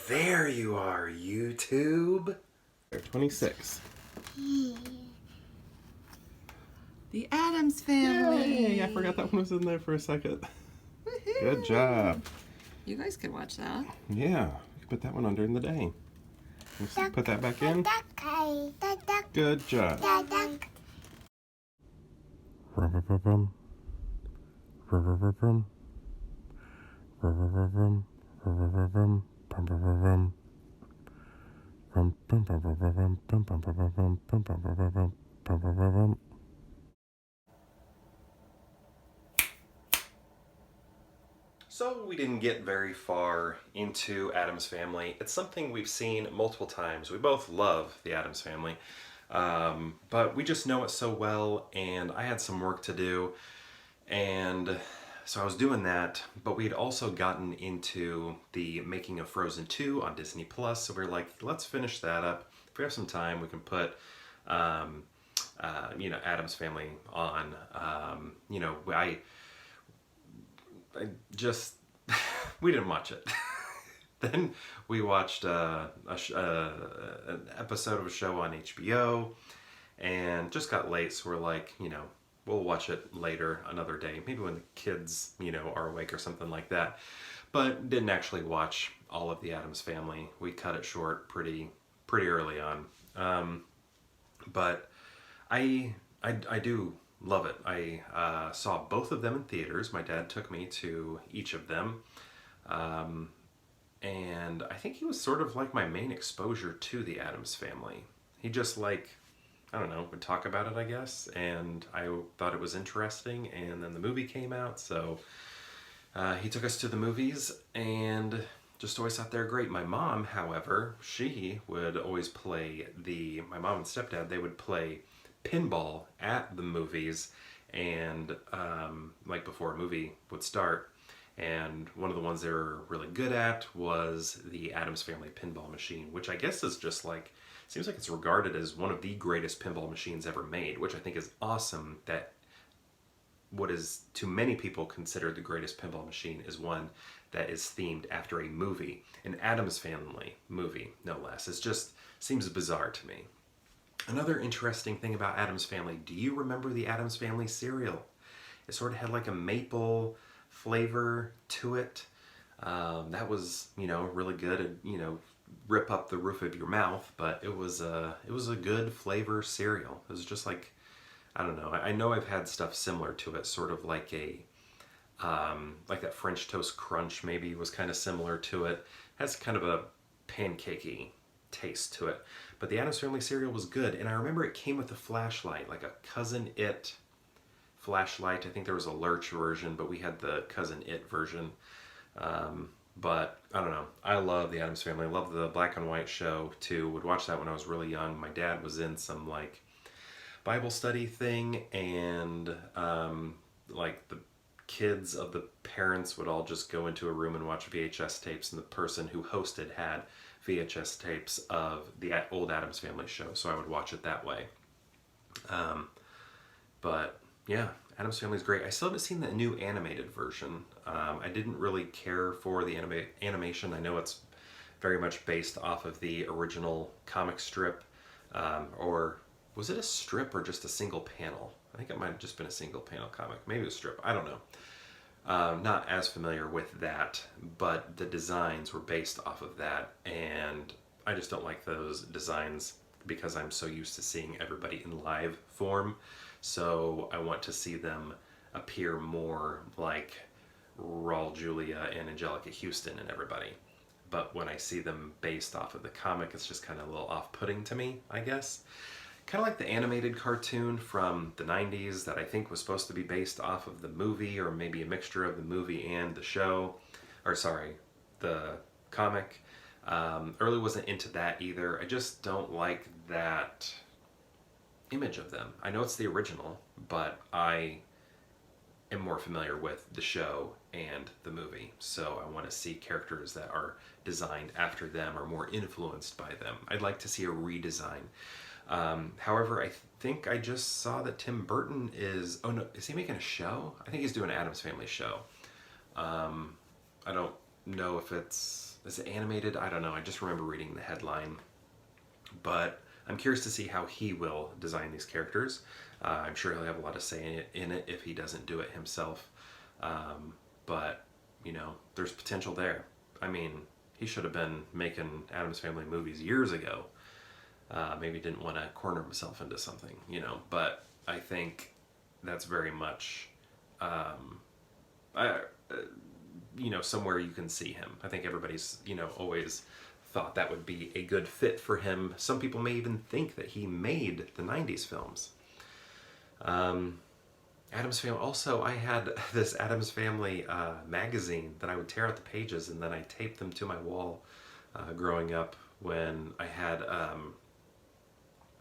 There you are, YouTube. 26. The Addams Family. Yay! I forgot that one was in there for a second. Good job. You guys could watch that. Yeah, we can put that one under in the day. Let's put that back in. Good job. Rum-rum-rum. Rum-rum-rum. Rum-rum-rum. Rum-rum-rum. Bum-bum-bum-bum. Rum-bum-bum-bum-bum. Bum-bum-bum-bum. Bum-bum-bum-bum. Bum-bum-bum-bum. So we didn't get very far into Addams Family. It's something we've seen multiple times. We both love the Addams Family, but we just know it so well, and I had some work to do, and so I was doing that, but we'd also gotten into the making of Frozen 2 on Disney Plus, so we were like, let's finish that up. If we have some time, we can put Addams Family on. I just, we didn't watch it. Then we watched an episode of a show on HBO, and just got late, so we're like, we'll watch it later, another day, maybe when the kids, are awake or something like that. But didn't actually watch all of the Addams Family. We cut it short pretty early on. But I do love it. I saw both of them in theaters. My dad took me to each of them. And I think he was sort of like my main exposure to the Addams Family. He just would talk about it, I guess. And I thought it was interesting. And then the movie came out. So he took us to the movies and just always thought they're great. My mom, however, she would always play my mom and stepdad, they would play pinball at the movies, and before a movie would start. And one of the ones they were really good at was the Addams Family pinball machine, which I guess is just seems like it's regarded as one of the greatest pinball machines ever made, which I think is awesome that what is to many people considered the greatest pinball machine is one that is themed after a movie, an Addams Family movie, no less. It just seems bizarre to me. Another interesting thing about Addams Family, do you remember the Addams Family cereal? It sort of had like a maple flavor to it. That was, really good. It'd, rip up the roof of your mouth, but it was a good flavor cereal. It was just like, I don't know. I know I've had stuff similar to it, sort of like like that French Toast Crunch maybe was kind of similar to it. Has kind of a pancakey taste to it. But the Addams Family cereal was good, and I remember it came with a flashlight, like a Cousin It flashlight. I think there was a Lurch version, but we had the Cousin It version. But I don't know. I love the Addams Family. I love the black and white show too. Would watch that when I was really young. My dad was in some Bible study thing, and the kids of the parents would all just go into a room and watch VHS tapes, and the person who hosted had VHS tapes of the old Addams Family show, so I would watch it that way. But yeah, Addams Family is great. I still haven't seen the new animated version. I didn't really care for the animation. I know it's very much based off of the original comic strip, or was it a strip or just a single panel? I think it might have just been a single panel comic. Maybe it was a strip. I don't know. Not as familiar with that, but the designs were based off of that, and I just don't like those designs because I'm so used to seeing everybody in live form. So I want to see them appear more like Raul Julia and Angelica Houston and everybody. But when I see them based off of the comic, it's just kind of a little off-putting to me, I guess. Kind of like the animated cartoon from the 90s that I think was supposed to be based off of the movie, or maybe a mixture of the movie and the show, the comic. Early wasn't into that either. I just don't like that image of them. I know it's the original, but I am more familiar with the show and the movie, so I want to see characters that are designed after them or more influenced by them. I'd like to see a redesign. However, I think I just saw that Tim Burton is he making a show? I think he's doing an Addams Family show. I don't know if it's is it animated? I don't know. I just remember reading the headline. But I'm curious to see how he will design these characters. I'm sure he'll have a lot of say in it if he doesn't do it himself. But, you know, there's potential there. I mean, he should have been making Addams Family movies years ago. Maybe didn't want to corner himself into something, you know. But I think that's very much, you know, somewhere you can see him. I think everybody's, you know, always thought that would be a good fit for him. Some people may even think that he made the 90s films. Addams Family. Also, I had this Addams Family magazine that I would tear out the pages and then I taped them to my wall growing up when I had,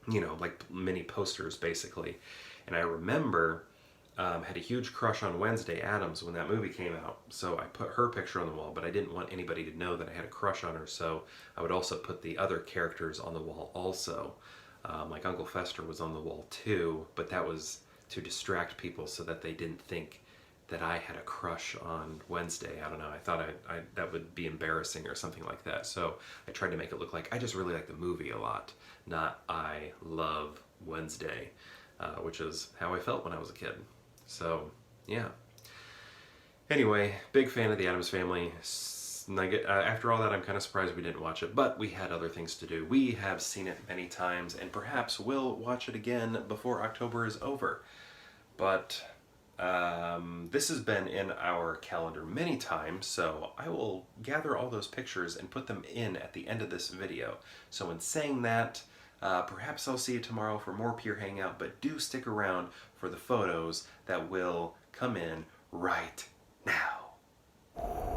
you know, like mini posters basically. And I remember had a huge crush on Wednesday Addams when that movie came out. So I put her picture on the wall, but I didn't want anybody to know that I had a crush on her. So I would also put the other characters on the wall also. Like Uncle Fester was on the wall too, but that was to distract people so that they didn't think that I had a crush on Wednesday. I don't know. I thought I that would be embarrassing or something like that. So I tried to make it look like I just really like the movie a lot, not I love Wednesday, which is how I felt when I was a kid. So, yeah. Anyway, big fan of the Addams Family. After all that, I'm kind of surprised we didn't watch it, but we had other things to do. We have seen it many times, and perhaps we'll watch it again before October is over. But this has been in our calendar many times, so I will gather all those pictures and put them in at the end of this video. So in saying that, perhaps I'll see you tomorrow for more Pure Hangout, but do stick around for the photos that will come in right now.